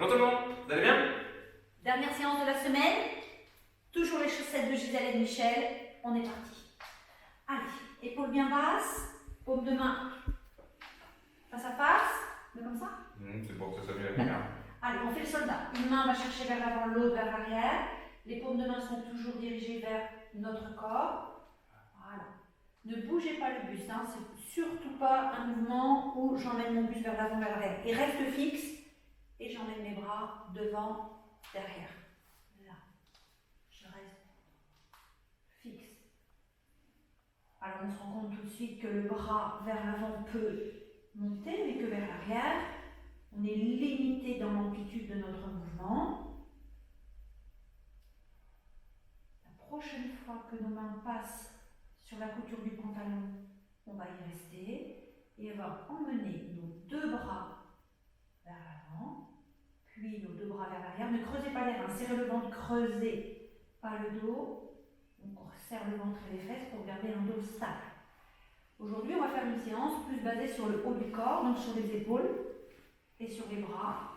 Bonjour tout le monde, vous allez bien? Dernière séance de la semaine, toujours les chaussettes de Gisèle et de Michel, on est parti. Allez, épaules bien basses, paume de main face à face, mais comme ça. C'est pour que ça soit mieux à venir. Allez, on fait le soldat. Une main va chercher vers l'avant, l'autre vers l'arrière. Les paumes de main sont toujours dirigées vers notre corps. Voilà. Ne bougez pas le buste, hein. C'est surtout pas un mouvement où j'emmène mon buste vers l'avant, vers l'arrière. Il reste fixe et j'emmène mes bras devant, derrière. Là, je reste fixe. Alors on se rend compte tout de suite que le bras vers l'avant peut monter, mais que vers l'arrière, on est limité dans l'amplitude de notre mouvement. La prochaine fois que nos mains passent sur la couture du pantalon, on va y rester et on va emmener nos deux bras vers l'avant, puis nos deux bras vers l'arrière. Ne creusez pas les reins, serrez le ventre, creusez pas le dos. On serre le ventre et les fesses pour garder un dos stable. Aujourd'hui, on va faire une séance plus basée sur le haut du corps, donc sur les épaules et sur les bras,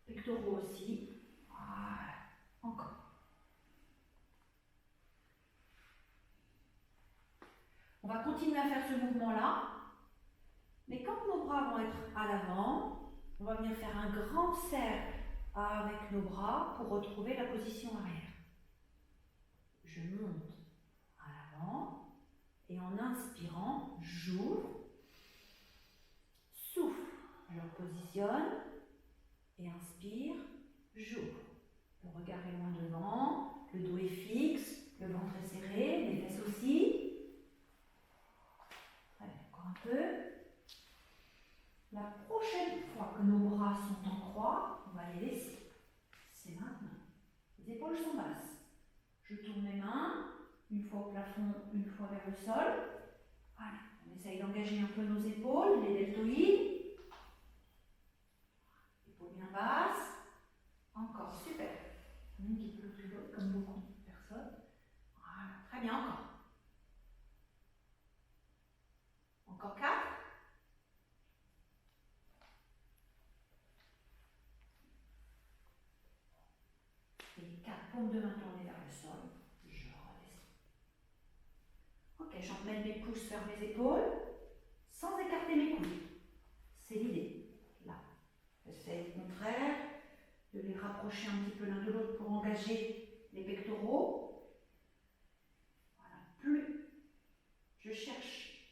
pectoraux aussi. Voilà, encore. On va continuer à faire ce mouvement-là, mais quand nos bras vont être à l'avant, on va venir faire un grand cercle avec nos bras pour retrouver la position arrière. Je monte à l'avant et en inspirant, j'ouvre, souffle, je repositionne et inspire, j'ouvre. Le regard est loin devant, le dos est fixe, le ventre est serré, les fesses aussi. Très bien, encore un peu. La prochaine fois que nos bras sont en croix, on va les laisser. C'est maintenant. Les épaules sont basses. Je tourne mes mains, une fois au plafond, une fois vers le sol. Voilà, on essaye d'engager un peu nos épaules, les deltoïdes. Épaules bien basses. Encore, super. Une qui peut plus haut, comme beaucoup de personnes. Voilà, très bien, encore. Encore 4. Et 4 paumes de main tournées vers le sol. Je redescends. Ok, j'emmène mes pouces vers mes épaules, sans écarter mes coudes. C'est l'idée. Là. J'essaie au contraire de les rapprocher un petit peu l'un de l'autre pour engager les pectoraux. Voilà. Plus je cherche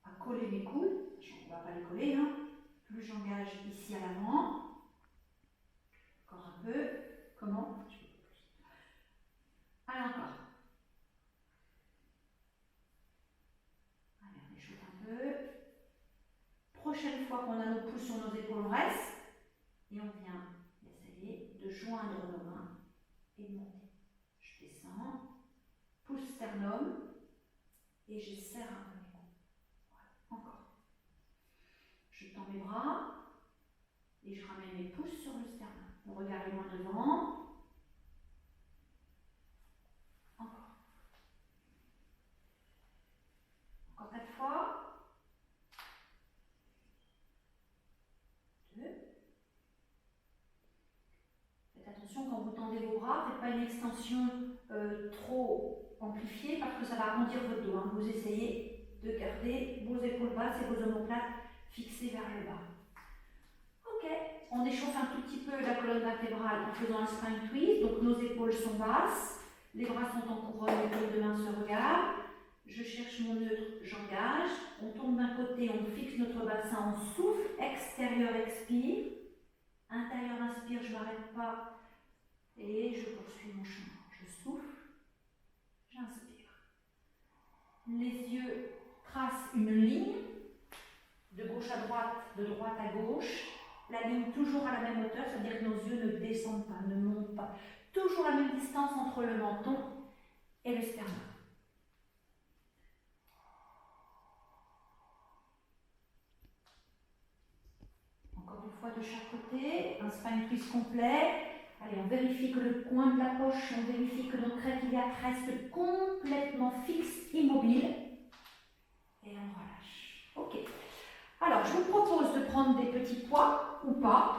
à coller mes coudes, on ne va pas les coller, hein. Plus j'engage ici à l'avant. Encore un peu. Comment? Allez, encore. Allez, on échauffe un peu. Prochaine fois qu'on a nos pouces sur nos épaules, on reste. Et on vient essayer de joindre nos mains et de monter. Je descends, pouce sternum, et je serre un peu mes coudes. Voilà, encore. Je tends mes bras, et je ramène mes pouces sur le sternum. Mon regard est loin devant. Encore. Encore 4 fois. 2. Faites attention quand vous tendez vos bras, faites pas une extension trop amplifiée parce que ça va arrondir votre dos. Hein. Vous essayez de garder vos épaules basses et vos omoplates fixées vers le bas. Ok, on échauffe un tout petit peu la colonne vertébrale en faisant un spine twist. Donc nos épaules sont basses, les bras sont en couronne, les paumes de main se regardent. Je cherche mon neutre, j'engage. On tourne d'un côté, on fixe notre bassin, on souffle. Extérieur, expire. Intérieur, inspire, je ne m'arrête pas. Et je poursuis mon chemin. Je souffle, j'inspire. Les yeux tracent une ligne, de gauche à droite, de droite à gauche. La ligne toujours à la même hauteur, c'est-à-dire que nos yeux ne descendent pas, ne montent pas. Toujours la même distance entre le menton et le sternum. Encore une fois de chaque côté, un spine twist complet. Allez, on vérifie que le coin de la poche, on vérifie que notre crête iliaque reste complètement fixe, immobile. Et on relâche. Ok. Alors, je vous propose de prendre des petits poids ou pas.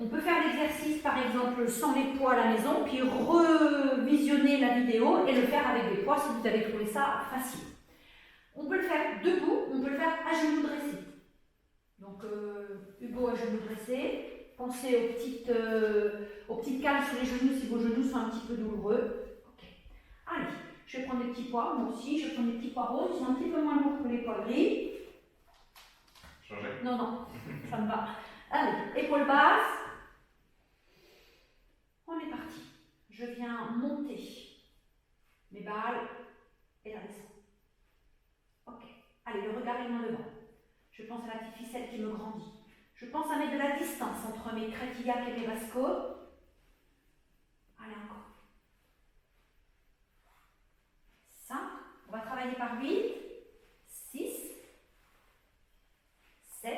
On peut faire l'exercice, par exemple, sans les poids à la maison, puis revisionner la vidéo et le faire avec des poids si vous avez trouvé ça facile. On peut le faire debout, on peut le faire à genoux dressés. Donc, Hugo à genoux dressés. Pensez aux petites cales sur les genoux si vos genoux sont un petit peu douloureux. Ok. Allez, je vais prendre des petits pois, moi aussi, je vais prendre des petits pois roses, ils sont un petit peu moins lourds que les pois gris. Changer? Non, non, ça me va. Allez, épaules basses. On est parti. Je viens monter mes balles et la descendre. Ok. Allez, le regard est loin devant. Je pense à la petite ficelle qui me grandit. Je pense à mettre de la distance entre mes crêtes iliaques et mes basses côtes. Allez, encore. 5. On va travailler par 8. 6. 7.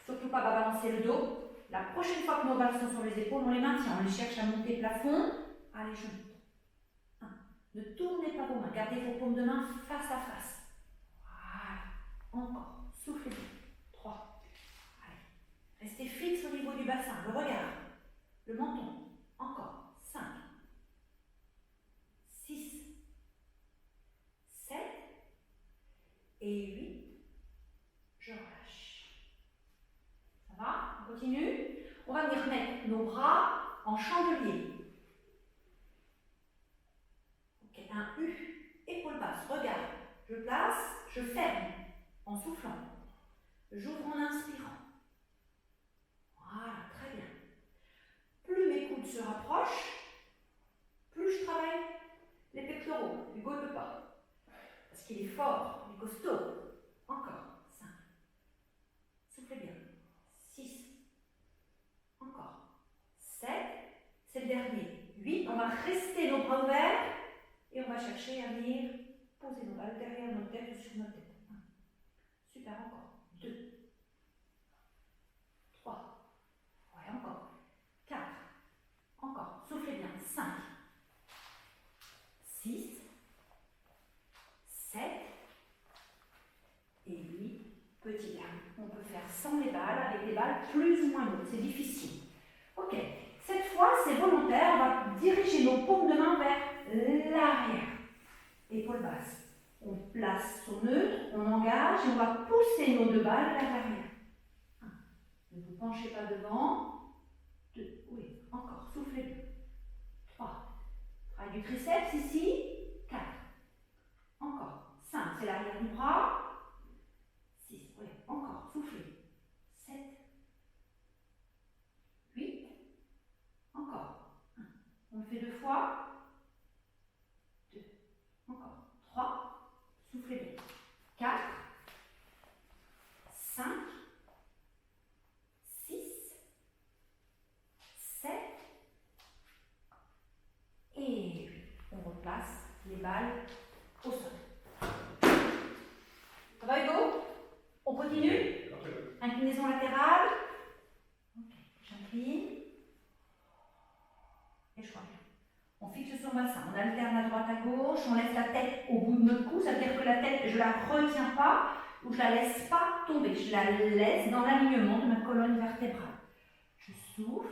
Surtout pas balancer le dos. La prochaine fois que nos balles sont sur les épaules, on les maintient. On les cherche à monter plafond. Allez, je monte. 1. Ne tournez pas vos mains. Gardez vos paumes de main face à face. Voilà. Encore. Soufflez bien. 3. Allez. Restez fixe au niveau du bassin. Le regard. Le menton. Encore. 5. 6. 7. Et 8. Je relâche. Ça va? On continue? On va venir mettre nos bras en chandelier. Ok, un U. Épaule basse. Regarde. Je place, je ferme en soufflant. J'ouvre en inspirant. Voilà, très bien. Plus mes coudes se rapprochent, plus je travaille les pectoraux. Hugo ne peut pas. Parce qu'il est fort, il est costaud. Encore. 5. Soufflez bien. 6. Encore. 7. C'est le dernier. 8. On va rester nos bras ouverts et on va chercher à venir poser nos balles derrière notre tête ou sur notre tête. 1. Super, encore. 2. 3. Ouais, encore. 4. Encore. Soufflez bien. 5. 6. 7. Et 8. Petit gamme. On peut faire sans les balles, avec des balles plus ou moins lourdes. C'est difficile. Ok. Cette fois, c'est volontaire. On va diriger nos paumes de main vers l'arrière. Épaule basse. On place son neutre, on engage et on va pousser nos 2 balles vers l'arrière. 1. Ne vous penchez pas devant. 2. Oui, encore. Soufflez bien. 3. Travail du triceps ici. 4. Encore. 5. C'est l'arrière du bras. 6. Oui, encore. Soufflez. 7. 8. Encore. 1. On le fait 2 fois. 2. Encore. 3. Soufflez bien. 4, 5, 6, 7 et 8. On replace les balles au sol. Ça va Hugo? On continue? Inclinaison latérale. Ok, j'incline. Et je reviens. On fixe son bassin, on alterne à droite à gauche, on laisse la tête au bout de notre cou, ça veut dire que la tête, je ne la retiens pas ou je ne la laisse pas tomber, je la laisse dans l'alignement de ma colonne vertébrale. Je souffle.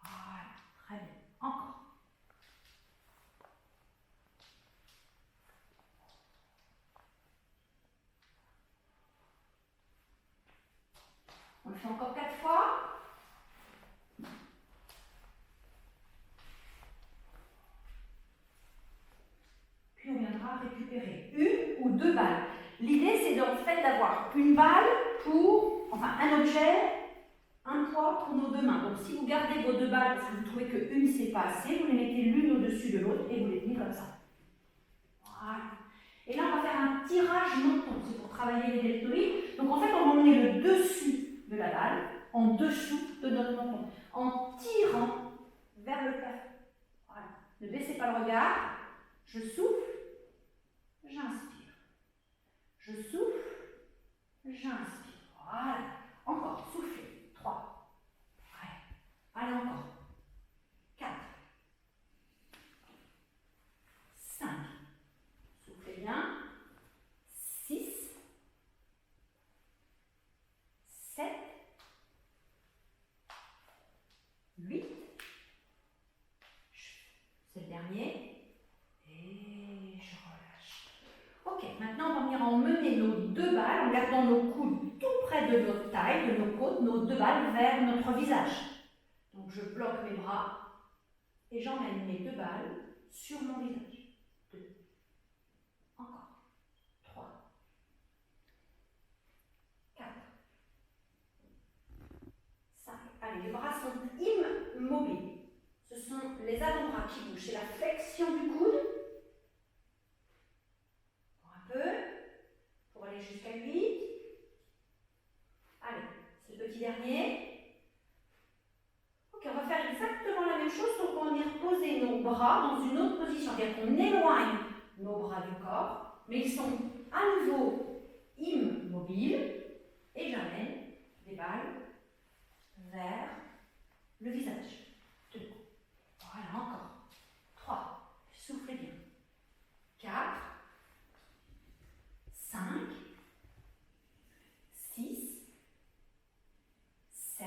Voilà, très bien. Encore. On le fait encore 4 fois. Puis on viendra récupérer 1 ou 2 balles. L'idée, c'est en fait d'avoir une balle pour, enfin un objet, un poids pour nos 2 mains. Donc si vous gardez vos 2 balles parce que vous trouvez qu'une c'est pas assez, vous les mettez l'une au-dessus de l'autre et vous les tenez comme ça. Voilà. Et là, on va faire un tirage menton. C'est pour travailler les deltoïdes. Donc en fait, on va emmener le dessus de la balle en dessous de notre menton, en tirant vers le plafond. Voilà. Ne baissez pas le regard. Je souffle, j'inspire. Je souffle, j'inspire. Voilà. Encore, soufflez. 3. Ouais. Allez, encore. 4. 5. Soufflez bien. 6. 7. en gardant nos coudes tout près de notre taille, de nos côtes, nos 2 balles vers notre visage. Donc je bloque mes bras et j'emmène mes 2 balles sur mon visage. 2. Encore. 3. 4. 5. Allez, les bras sont immobiles. Ce sont les avant-bras qui bougent. C'est la flexion du coude. Encore un peu. Pour aller jusqu'à 8. Allez, c'est le petit dernier. Ok, on va faire exactement la même chose, sauf qu'on va venir poser nos bras dans une autre position. C'est-à-dire qu'on éloigne nos bras du corps, mais ils sont à nouveau immobiles. Et j'amène des balles vers le visage. 2. Voilà, encore. 3. Soufflez bien. 4. 5. 6. 7.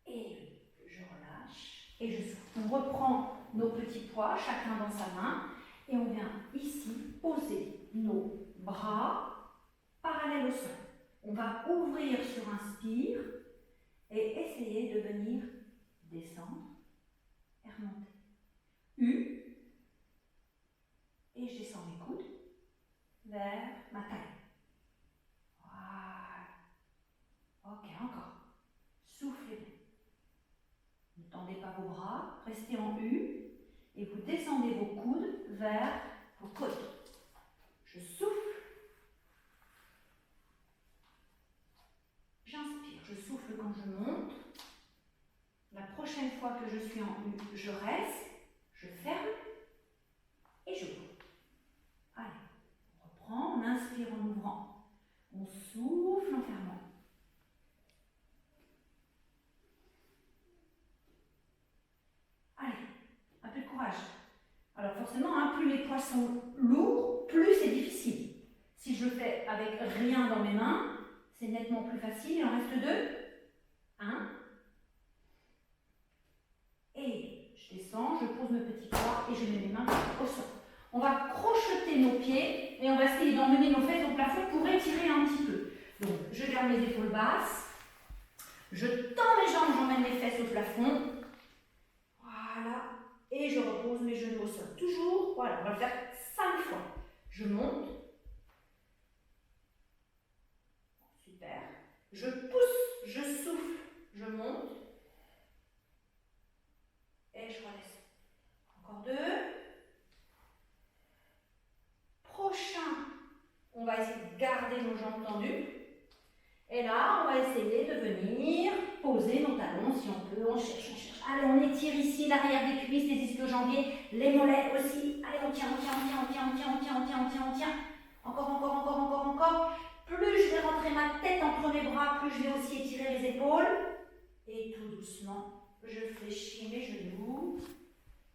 Et je relâche. Et je souffle. On reprend nos petits poids, chacun dans sa main. Et on vient ici poser nos bras parallèles au sol. On va ouvrir sur inspire et essayer de venir descendre et remonter. U. Et je descends mes coudes vers ma taille. Voilà. Ok, encore. Soufflez bien. Ne tendez pas vos bras, restez en U et vous descendez vos coudes vers vos côtes. Je souffle. J'inspire, je souffle quand je monte. La prochaine fois que je suis en U, je reste, je ferme et je ouvre. Allez, on reprend, on inspire en ouvrant, on souffle en fermant. Allez, un peu de courage. Alors forcément, hein, plus les poids sont lourds, plus c'est difficile. Si je le fais avec rien dans mes mains, c'est nettement plus facile. Il en reste 2. 1. Et je descends, je pose mes petits poids et je mets mes mains au sol. On va crocheter nos pieds et on va essayer d'emmener nos fesses au plafond pour étirer un petit peu. Donc, je garde mes épaules basses. Je tends mes jambes, j'emmène mes fesses au plafond. Voilà. Et je repose mes genoux au sol. Toujours, voilà, on va le faire 5 fois. Je monte. Super. Je pousse, je souffle, je monte. Et je redescends. Encore 2. Prochain, on va essayer de garder nos jambes tendues. Et là, on va essayer de venir poser nos talons si on peut. On cherche, on cherche. Allez, on étire ici l'arrière des cuisses, les ischio-jambiers, les mollets aussi. Allez, on tient, on tient, on tient, on tient, on tient, on tient, on tient, on tient, on tient. Encore, encore, encore, encore, encore. Plus je vais rentrer ma tête entre mes bras, plus je vais aussi étirer les épaules. Et tout doucement, je fléchis mes genoux.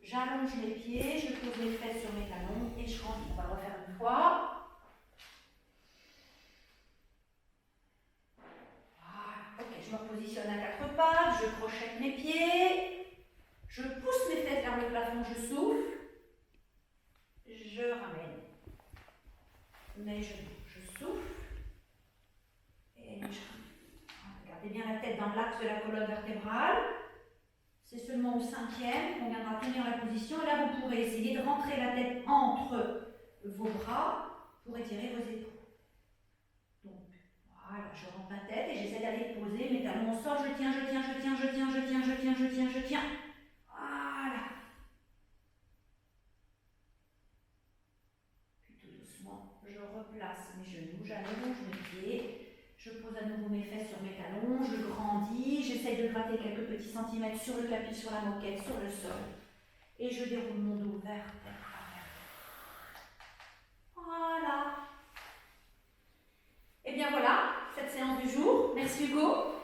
J'allonge mes pieds, je pose mes fesses sur mes talons et je rentre. On va le refaire une fois. Voilà, ok, je me positionne à 4 pattes, je crochette mes pieds, je pousse mes fesses vers le plafond, je souffle, je ramène mes genoux, je souffle et je ramène. Gardez bien la tête dans l'axe de la colonne vertébrale. C'est seulement au 5e qu'on viendra tenir la position. Et là, vous pourrez essayer de rentrer la tête entre vos bras pour étirer vos épaules. Donc, voilà, je rentre ma tête et j'essaie d'aller poser mes talons au sol. Je tiens, je tiens, je tiens, je tiens, je tiens, je tiens, je tiens, je tiens. Voilà. Puis tout doucement, je replace mes genoux, j'allonge mes pieds. Je pose à nouveau mes fesses sur mes talons, je grandis, j'essaye de gratter quelques petits centimètres sur le tapis, sur la moquette, sur le sol. Et je déroule mon dos vers terre. Voilà. Et bien voilà, cette séance du jour. Merci Hugo.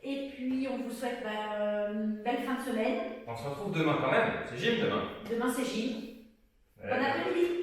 Et puis on vous souhaite une belle fin de semaine. On se retrouve demain quand même. C'est gym demain. Demain c'est gym. Ouais. Bon après-midi.